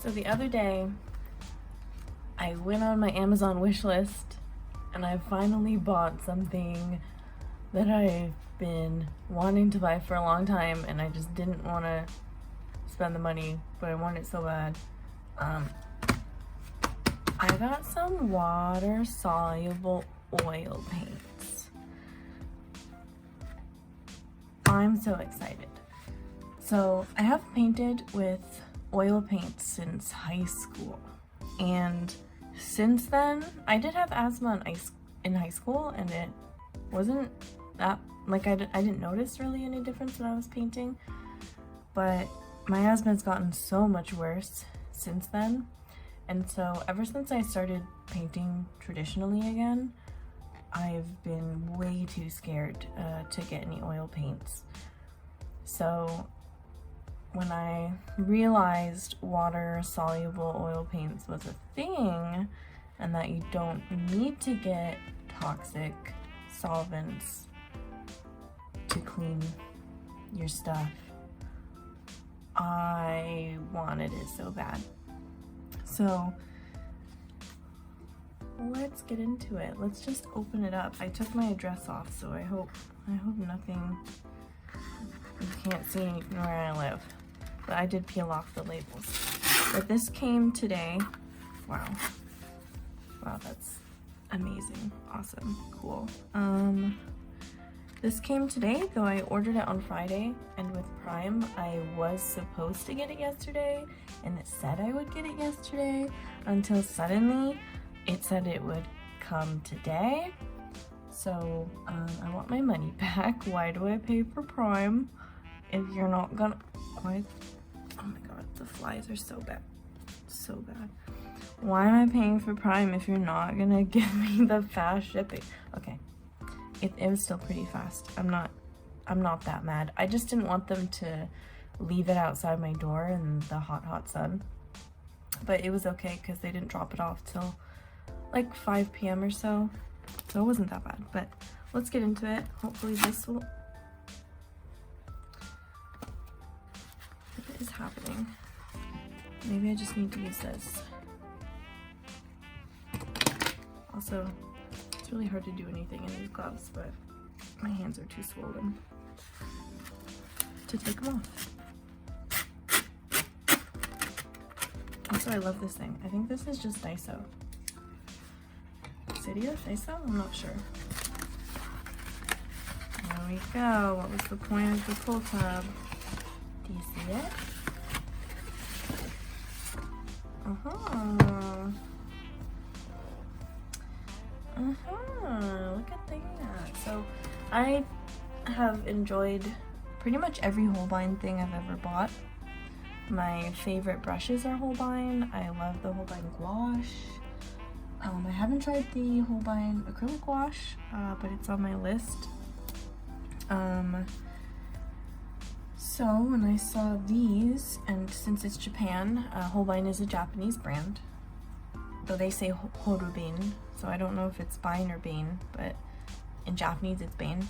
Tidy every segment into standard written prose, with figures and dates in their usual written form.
So the other day, I went on my Amazon wish list and I finally bought something that I've been wanting to buy for a long time, and I just didn't want to spend the money, but I want it so bad. I got some water-soluble oil paints. I'm so excited. So I have painted with oil paints since high school, and since then I did have asthma in high school, and it wasn't that, like, I didn't notice really any difference when I was painting, but my asthma has gotten so much worse since then. And so ever since I started painting traditionally again, I've been way too scared to get any oil paints. So when I realized water-soluble oil paints was a thing, and that you don't need to get toxic solvents to clean your stuff, I wanted it so bad. So let's get into it. Let's just open it up. I took my address off, so I hope nothing, you can't see where I live. But I did peel off the labels. But this came today. Wow, that's amazing, awesome, cool. This came today, though I ordered it on Friday, and with Prime, I was supposed to get it yesterday, and it said I would get it yesterday, until suddenly it said it would come today. So I want my money back. Why do I pay for Prime if you're not gonna, why? Oh my god, the flies are so bad, so bad. Why am I paying for Prime if you're not gonna give me the fast shipping? Okay, it was still pretty fast. I'm not that mad. I just didn't want them to leave it outside my door in the hot sun. But it was okay because they didn't drop it off till like 5 p.m. or so. So it wasn't that bad. But let's get into it. Hopefully this will... What is happening? Maybe I just need to use this. Also, it's really hard to do anything in these gloves, but my hands are too swollen to take them off. Also, I love this thing. I think this is just ISO. Cydia? ISO? I'm not sure. There we go. What was the point of the pull tab? Do you see it? Look at that. So I have enjoyed pretty much every Holbein thing I've ever bought. My favorite brushes are Holbein. I love the Holbein gouache. I haven't tried the Holbein acrylic gouache, but it's on my list. So when I saw these, and since it's Japan, Holbein is a Japanese brand, though they say Holbein, so I don't know if it's Bein or Bain, but in Japanese it's Bain.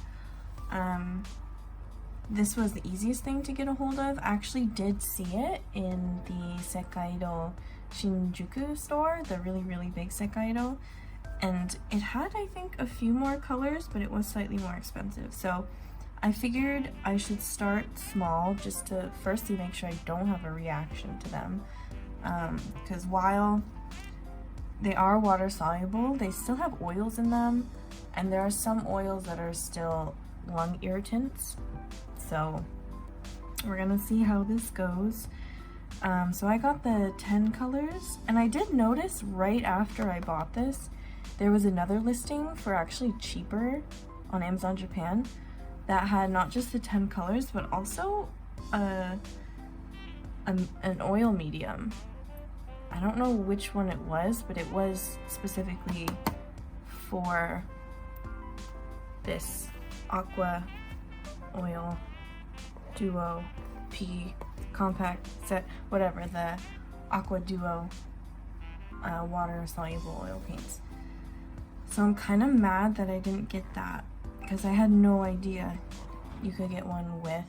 This was the easiest thing to get a hold of. I actually did see it in the Sekaido Shinjuku store, the really big Sekaido, and it had, I think, a few more colors, but it was slightly more expensive. So I figured I should start small just to firstly make sure I don't have a reaction to them, because while they are water soluble, they still have oils in them, and there are some oils that are still lung irritants. So we're gonna see how this goes. So I got the 10 colors, and I did notice right after I bought this, there was another listing for actually cheaper on Amazon Japan that had not just the 10 colors, but also an oil medium. I don't know which one it was, but it was specifically for this Aqua oil duo P compact set, whatever, the Aqua duo water soluble oil paints. So I'm kind of mad that I didn't get that, because I had no idea you could get one with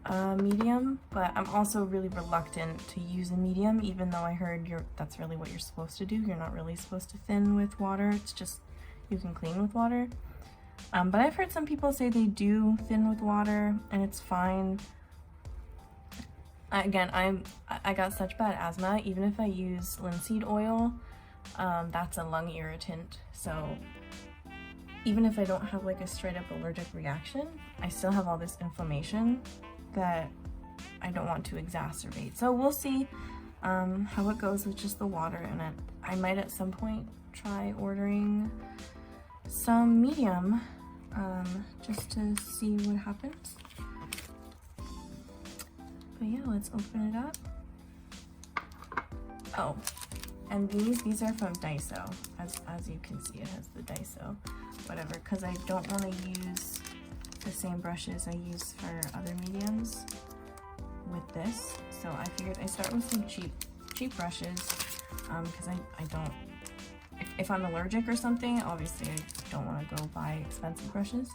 a medium, but I'm also really reluctant to use a medium, even though I heard that's really what you're supposed to do. You're not really supposed to thin with water, it's just you can clean with water. But I've heard some people say they do thin with water and it's fine. Again, I got such bad asthma, even if I use linseed oil, that's a lung irritant. So even if I don't have like a straight up allergic reaction, I still have all this inflammation that I don't want to exacerbate. So we'll see how it goes with just the water, and I might at some point try ordering some medium just to see what happens. But yeah, let's open it up. Oh, and these are from Daiso. As you can see, it has the Daiso, whatever, because I don't want to use the same brushes I use for other mediums with this. So I figured I start with some cheap brushes, because I don't, if I'm allergic or something, obviously I don't want to go buy expensive brushes.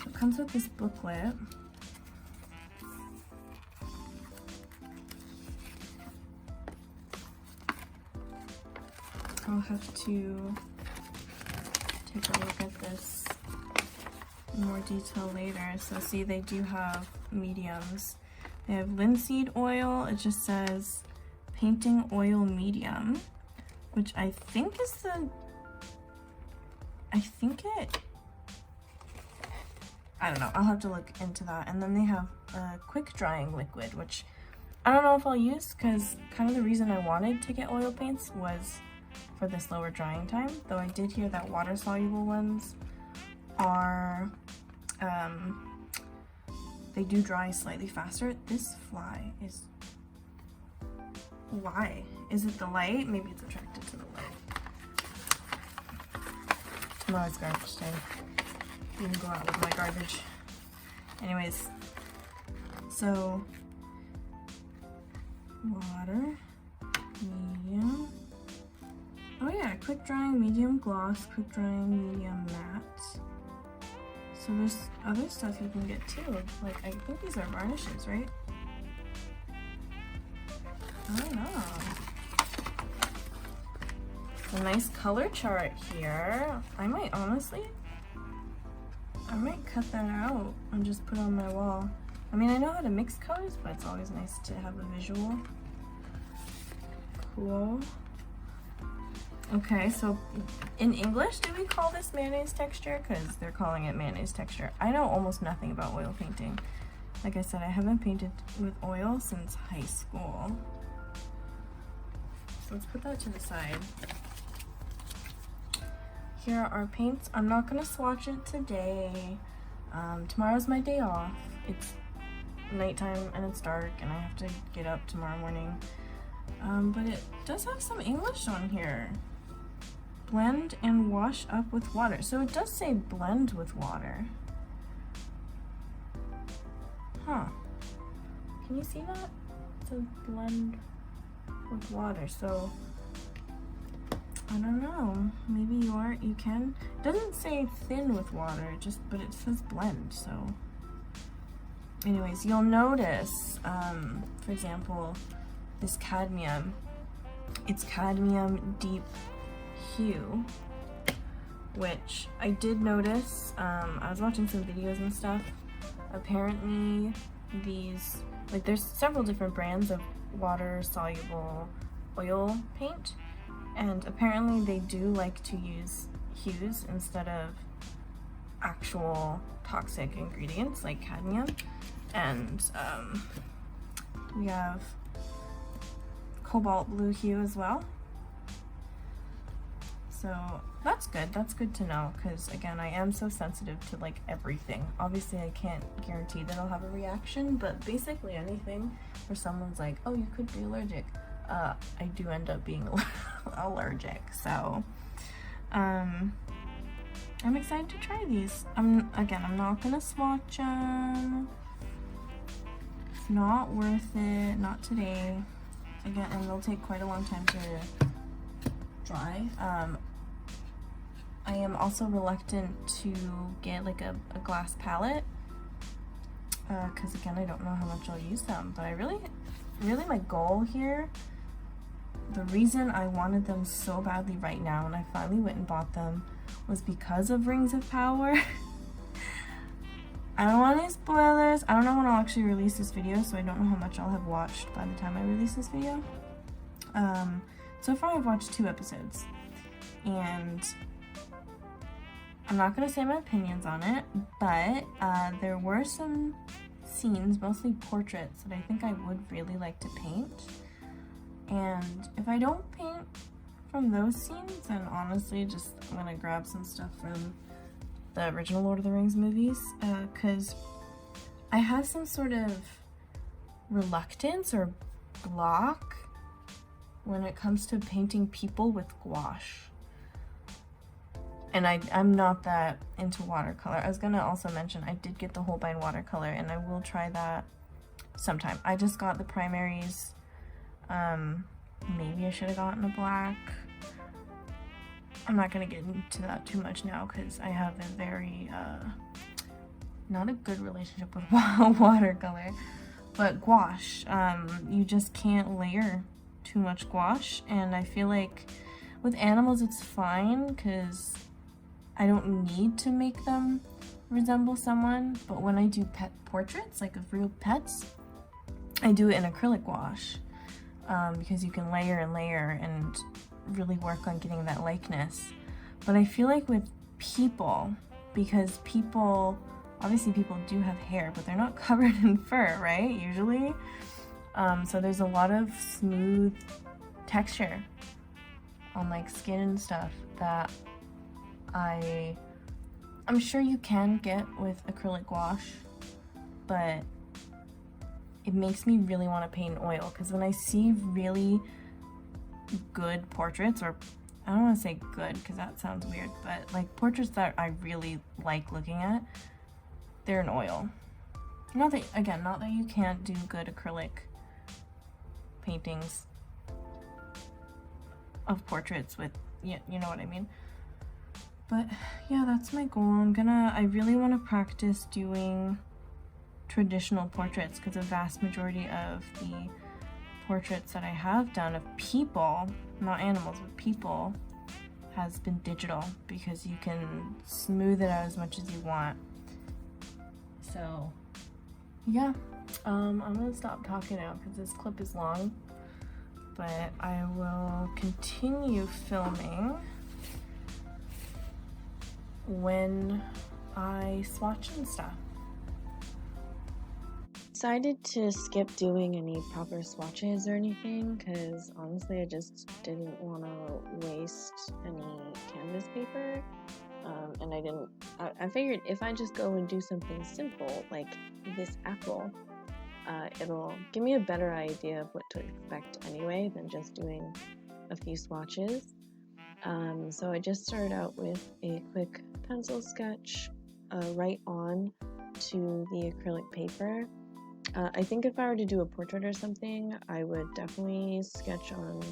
So it comes with this booklet. I'll have to take a look at this in more detail later. So see, they do have mediums. They have linseed oil. It just says painting oil medium, which I think is I don't know, I'll have to look into that. And then they have a quick drying liquid, which I don't know if I'll use, because kind of the reason I wanted to get oil paints was for this lower drying time, though I did hear that water-soluble ones are, they do dry slightly faster. This fly is, why? Is it the light? Maybe it's attracted to the light. Tomorrow's garbage day. You can go out with my garbage. Anyways, so water, medium. Oh yeah, quick drying medium gloss, quick drying medium matte. So there's other stuff you can get too. Like, I think these are varnishes, right? I don't know. A nice color chart here. I might cut that out and just put it on my wall. I mean, I know how to mix colors, but it's always nice to have a visual. Cool. Okay, so in English, do we call this mayonnaise texture? Because they're calling it mayonnaise texture. I know almost nothing about oil painting. Like I said, I haven't painted with oil since high school. So let's put that to the side. Here are our paints. I'm not gonna swatch it today. Tomorrow's my day off. It's nighttime and it's dark and I have to get up tomorrow morning. But it does have some English on here. Blend and wash up with water. So it does say blend with water. Huh. Can you see that? It says blend with water. So I don't know. Maybe you can. It doesn't say thin with water, but it says blend, so. Anyways, you'll notice, for example, this cadmium, it's cadmium deep hue, which I did notice. I was watching some videos and stuff. Apparently these, like, there's several different brands of water-soluble oil paint, and apparently they do like to use hues instead of actual toxic ingredients like cadmium. And we have cobalt blue hue as well. So that's good to know, because again, I am so sensitive to like everything. Obviously I can't guarantee that I'll have a reaction, but basically anything where someone's like, oh, you could be allergic, I do end up being allergic. So I'm excited to try these. I'm not gonna swatch them. It's not worth it, not today. Again, and they'll take quite a long time to dry. I am also reluctant to get like a glass palette, because again, I don't know how much I'll use them, but I really my goal here, the reason I wanted them so badly right now and I finally went and bought them was because of Rings of Power. I don't want any spoilers. I don't know when I'll actually release this video, so I don't know how much I'll have watched by the time I release this video. So far I've watched 2 episodes, and I'm not going to say my opinions on it, but there were some scenes, mostly portraits, that I think I would really like to paint. And if I don't paint from those scenes, then honestly just I'm going to grab some stuff from the original Lord of the Rings movies, because I have some sort of reluctance or block when it comes to painting people with gouache. And I'm not that into watercolor. I was gonna also mention I did get the Holbein watercolor, and I will try that sometime. I just got the primaries. Maybe I should have gotten a black. I'm not gonna get into that too much now because I have a very not a good relationship with watercolor. But gouache, you just can't layer too much gouache, and I feel like with animals it's fine because I don't need to make them resemble someone, but when I do pet portraits, like of real pets, I do it in acrylic gouache, because you can layer and layer and really work on getting that likeness. But I feel like with people, because obviously people do have hair, but they're not covered in fur, right, usually? So there's a lot of smooth texture on like skin and stuff that I'm sure you can get with acrylic gouache, but it makes me really want to paint in oil, because when I see really good portraits, or I don't want to say good because that sounds weird, but like portraits that I really like looking at, they're in oil. Not that you can't do good acrylic paintings of portraits with, you know what I mean. But yeah, that's my goal. I really want to practice doing traditional portraits, because the vast majority of the portraits that I have done of people, not animals, but people, has been digital, because you can smooth it out as much as you want. So yeah, I'm gonna stop talking now because this clip is long, but I will continue filming when I swatch and stuff. Decided to skip doing any proper swatches or anything because honestly I just didn't want to waste any canvas paper, and I figured if I just go and do something simple like this apple, it'll give me a better idea of what to expect anyway than just doing a few swatches. So I just started out with a quick pencil sketch right on to the acrylic paper. I think if I were to do a portrait or something, I would definitely sketch on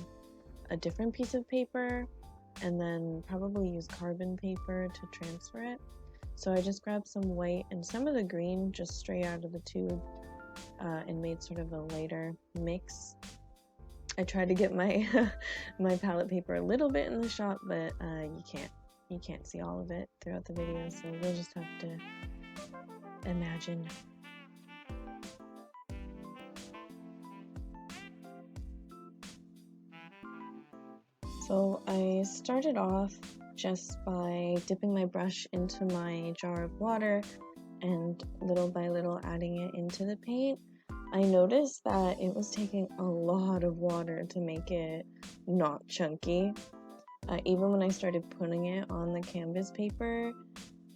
a different piece of paper and then probably use carbon paper to transfer it. So I just grabbed some white and some of the green just straight out of the tube, and made sort of a lighter mix. I tried to get my my palette paper a little bit in the shot, but you can't see all of it throughout the video, so we'll just have to imagine. So I started off just by dipping my brush into my jar of water and little by little adding it into the paint. I noticed that it was taking a lot of water to make it not chunky. Even when I started putting it on the canvas paper,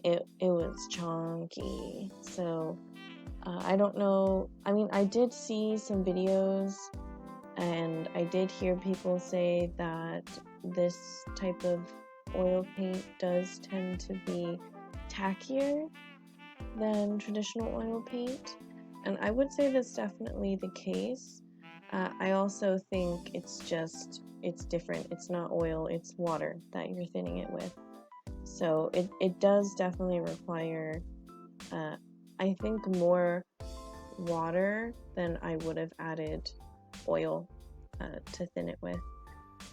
it was chunky. So I don't know. I mean, I did see some videos and I did hear people say that this type of oil paint does tend to be tackier than traditional oil paint, and I would say that's definitely the case. I also think it's different. It's not oil, it's water that you're thinning it with. So it does definitely require, I think, more water, then I would have added oil to thin it with.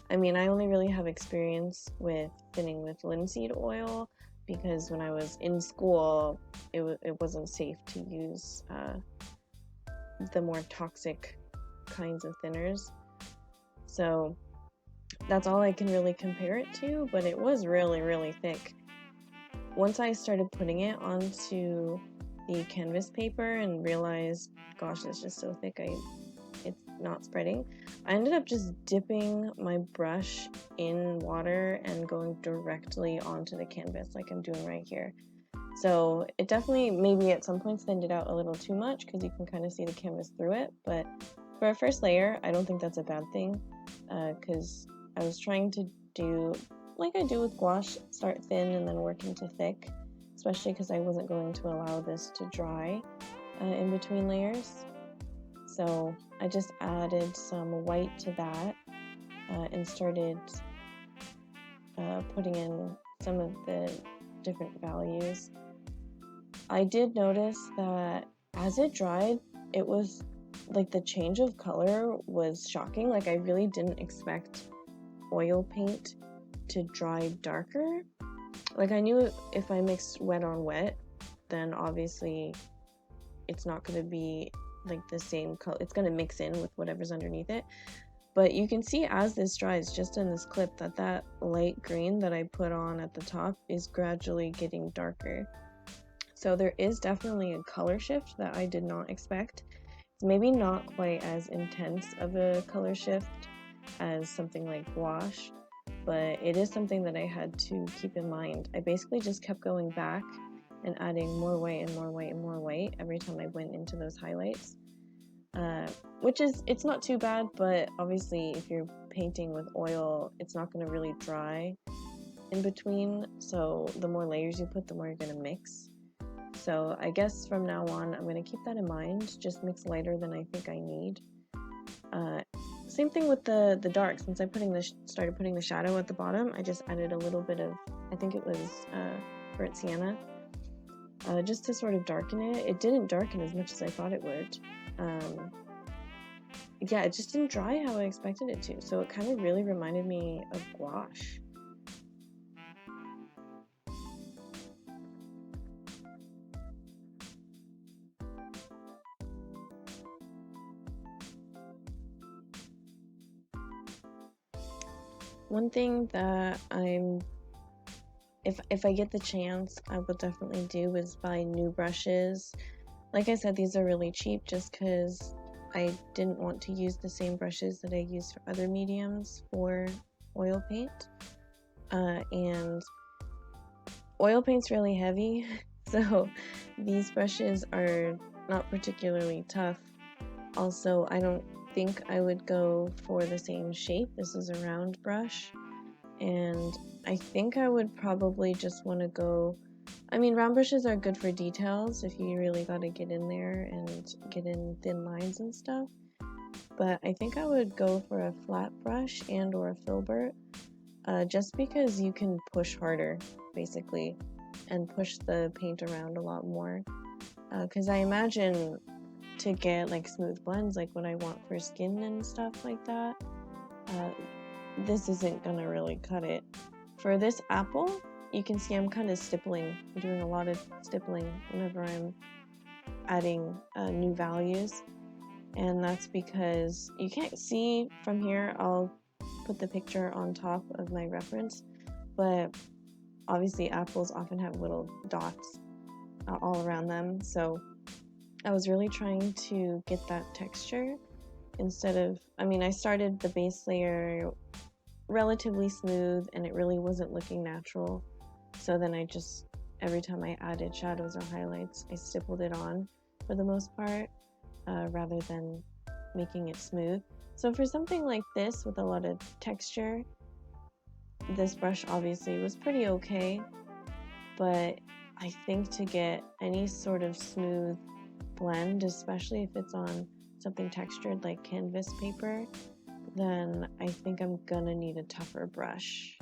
I mean, I only really have experience with thinning with linseed oil because when I was in school, it wasn't safe to use the more toxic kinds of thinners. So that's all I can really compare it to, but it was really, really thick. Once I started putting it onto the canvas paper and realized, gosh, it's just so thick, it's not spreading, I ended up just dipping my brush in water and going directly onto the canvas like I'm doing right here. So it definitely maybe at some points thinned it out a little too much because you can kind of see the canvas through it, but for a first layer, I don't think that's a bad thing because I was trying to do like I do with gouache, start thin and then work into thick, especially because I wasn't going to allow this to dry in between layers. So I just added some white to that and started putting in some of the different values. I did notice that as it dried, it was like the change of color was shocking. Like I really didn't expect oil paint to dry darker. Like I knew if I mixed wet on wet, then obviously it's not going to be like the same color. It's going to mix in with whatever's underneath it. But you can see as this dries, just in this clip, that light green that I put on at the top is gradually getting darker. So there is definitely a color shift that I did not expect. It's maybe not quite as intense of a color shift as something like gouache, but it is something that I had to keep in mind. I basically just kept going back and adding more white and more white and more white every time I went into those highlights, which is, it's not too bad, but obviously if you're painting with oil, it's not going to really dry in between, so the more layers you put, the more you're going to mix. So I guess from now on, I'm going to keep that in mind, just mix lighter than I think I need. Same thing with the dark. Since I started putting the shadow at the bottom, I just added a little bit of, I think it was burnt sienna, just to sort of darken it. It didn't darken as much as I thought it would. Yeah, it just didn't dry how I expected it to, so it kind of really reminded me of gouache. One thing that if I get the chance, I will definitely do is buy new brushes. Like I said, these are really cheap just because I didn't want to use the same brushes that I used for other mediums for oil paint. And oil paint's really heavy, so these brushes are not particularly tough. Also, I don't think I would go for the same shape. This is a round brush, and I think I would probably just want to go, I mean, round brushes are good for details if you really got to get in there and get in thin lines and stuff, but I think I would go for a flat brush and or a filbert, just because you can push harder basically and push the paint around a lot more, because I imagine to get like smooth blends like what I want for skin and stuff like that, this isn't gonna really cut it. For this apple, you can see I'm kind of stippling. I'm doing a lot of stippling whenever I'm adding new values, and that's because you can't see from here. I'll put the picture on top of my reference, but obviously apples often have little dots all around them, so I was really trying to get that texture instead of, I mean, I started the base layer relatively smooth and it really wasn't looking natural, so then I just, every time I added shadows or highlights, I stippled it on for the most part, rather than making it smooth. So for something like this with a lot of texture, this brush obviously was pretty okay, but I think to get any sort of smooth blend, especially if it's on something textured like canvas paper, then I think I'm gonna need a tougher brush.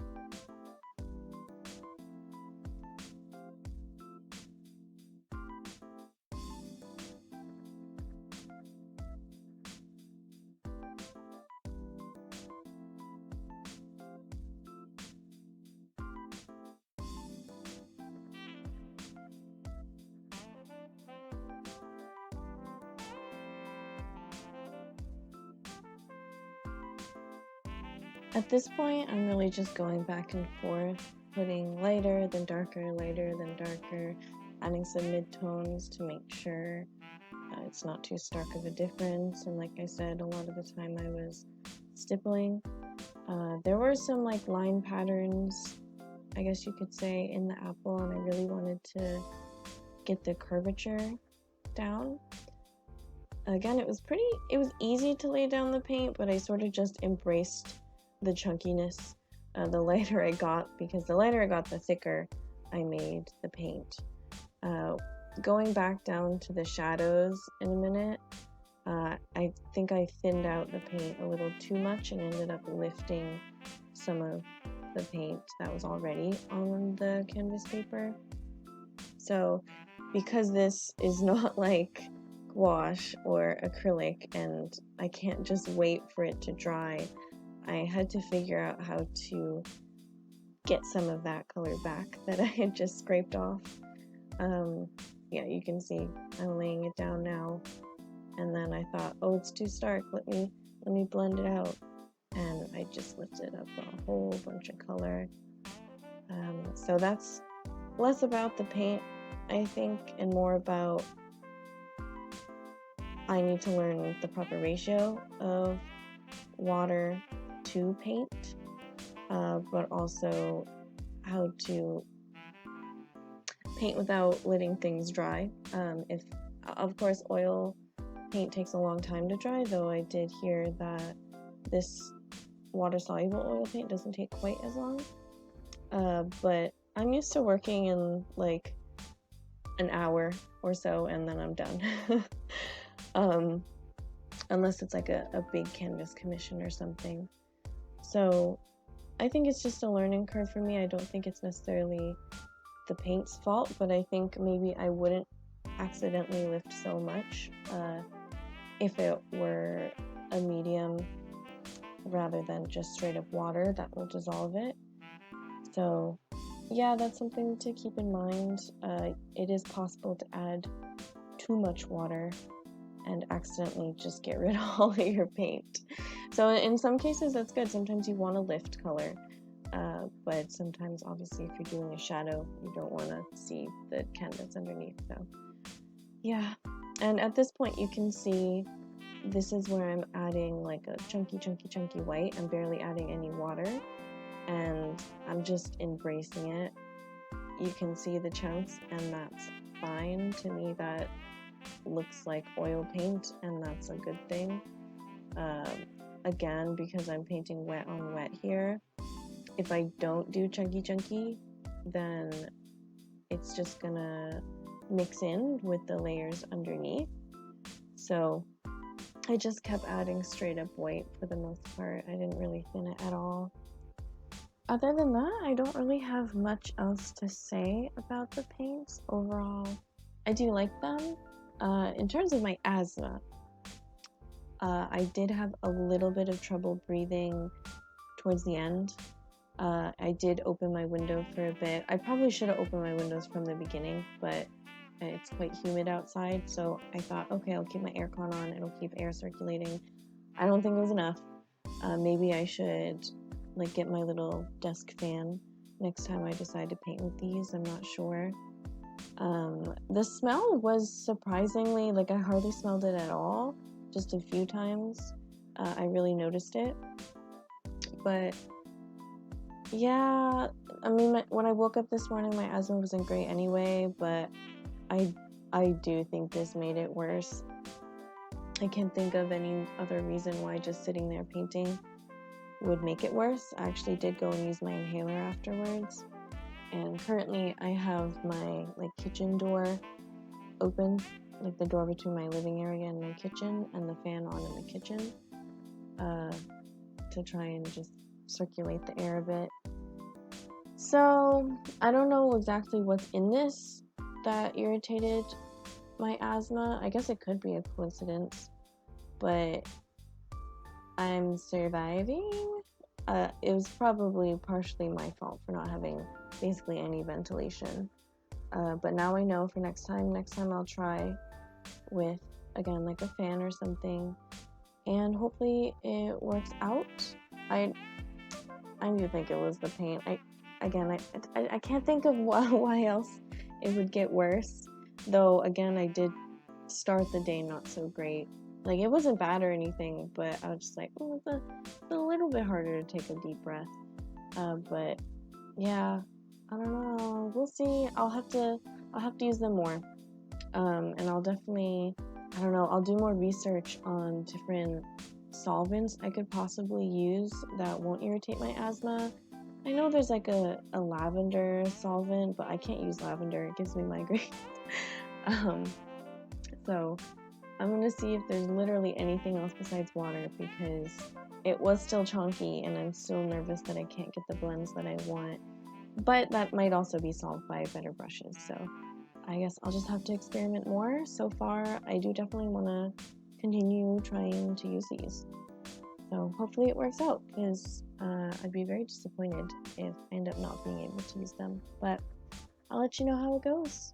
At this point, I'm really just going back and forth, putting lighter, then darker, lighter, then darker, adding some mid-tones to make sure it's not too stark of a difference. And like I said, a lot of the time I was stippling. There were some like line patterns, I guess you could say, in the apple, and I really wanted to get the curvature down. Again, it was easy to lay down the paint, but I sort of just embraced the chunkiness the lighter I got, because the lighter I got, the thicker I made the paint. Going back down to the shadows in a minute, I think I thinned out the paint a little too much and ended up lifting some of the paint that was already on the canvas paper. So because this is not like gouache or acrylic and I can't just wait for it to dry, I had to figure out how to get some of that color back that I had just scraped off. Yeah, you can see I'm laying it down now, and then I thought, oh, it's too stark, let me blend it out, and I just lifted up a whole bunch of color. So that's less about the paint, I think, and more about I need to learn the proper ratio of water to paint, but also how to paint without letting things dry. If, of course, oil paint takes a long time to dry, though I did hear that this water-soluble oil paint doesn't take quite as long. But I'm used to working in like an hour or so and then I'm done. Unless it's like a big canvas commission or something. So I think it's just a learning curve for me. I don't think it's necessarily the paint's fault, but I think maybe I wouldn't accidentally lift so much if it were a medium rather than just straight up water that will dissolve it. So yeah, that's something to keep in mind. It is possible to add too much water and accidentally just get rid of all of your paint. So in some cases that's good. Sometimes you want to lift color, but sometimes obviously if you're doing a shadow, you don't want to see the canvas underneath. So yeah, and at this point you can see this is where I'm adding like a chunky white. I'm barely adding any water and I'm just embracing it. You can see the chunks and that's fine. To me that looks like oil paint and that's a good thing. Again, because I'm painting wet on wet here, if I don't do chunky, then it's just gonna mix in with the layers underneath. So I just kept adding straight up white for the most part. I didn't really thin it at all. Other than that, I don't really have much else to say about the paints. Overall, I do like them. In terms of my asthma, I did have a little bit of trouble breathing towards the end. I did open my window for a bit. I probably should have opened my windows from the beginning, but it's quite humid outside, so I thought, okay, I'll keep my aircon on, it'll keep air circulating. I don't think it was enough. Maybe I should like get my little desk fan next time I decide to paint with these. I'm not sure. The smell was surprisingly, like I hardly smelled it at all. Just a few times I really noticed it. But yeah, I mean, when I woke up this morning, my asthma wasn't great anyway, but I do think this made it worse. I can't think of any other reason why just sitting there painting would make it worse. I actually did go and use my inhaler afterwards, and currently I have my like kitchen door open, like the door between my living area and my kitchen, and the fan on in the kitchen to try and just circulate the air a bit. So I don't know exactly what's in this that irritated my asthma. I guess it could be a coincidence, but I'm surviving. It was probably partially my fault for not having basically any ventilation. But now I know for next time I'll try with, again, like a fan or something, and hopefully it works out. I do think it was the paint. I can't think of why else it would get worse. Though, again, I did start the day not so great. Like, it wasn't bad or anything, but I was just like, oh, it's a little bit harder to take a deep breath. But yeah, I don't know. We'll see. I'll have to use them more. And I'll definitely, I don't know, I'll do more research on different solvents I could possibly use that won't irritate my asthma. I know there's like a lavender solvent, but I can't use lavender. It gives me migraines. So I'm gonna see if there's literally anything else besides water, because it was still chunky and I'm still nervous that I can't get the blends that I want. But that might also be solved by better brushes. So I guess I'll just have to experiment more. So far, I do definitely want to continue trying to use these. So hopefully it works out, because I'd be very disappointed if I end up not being able to use them. But I'll let you know how it goes.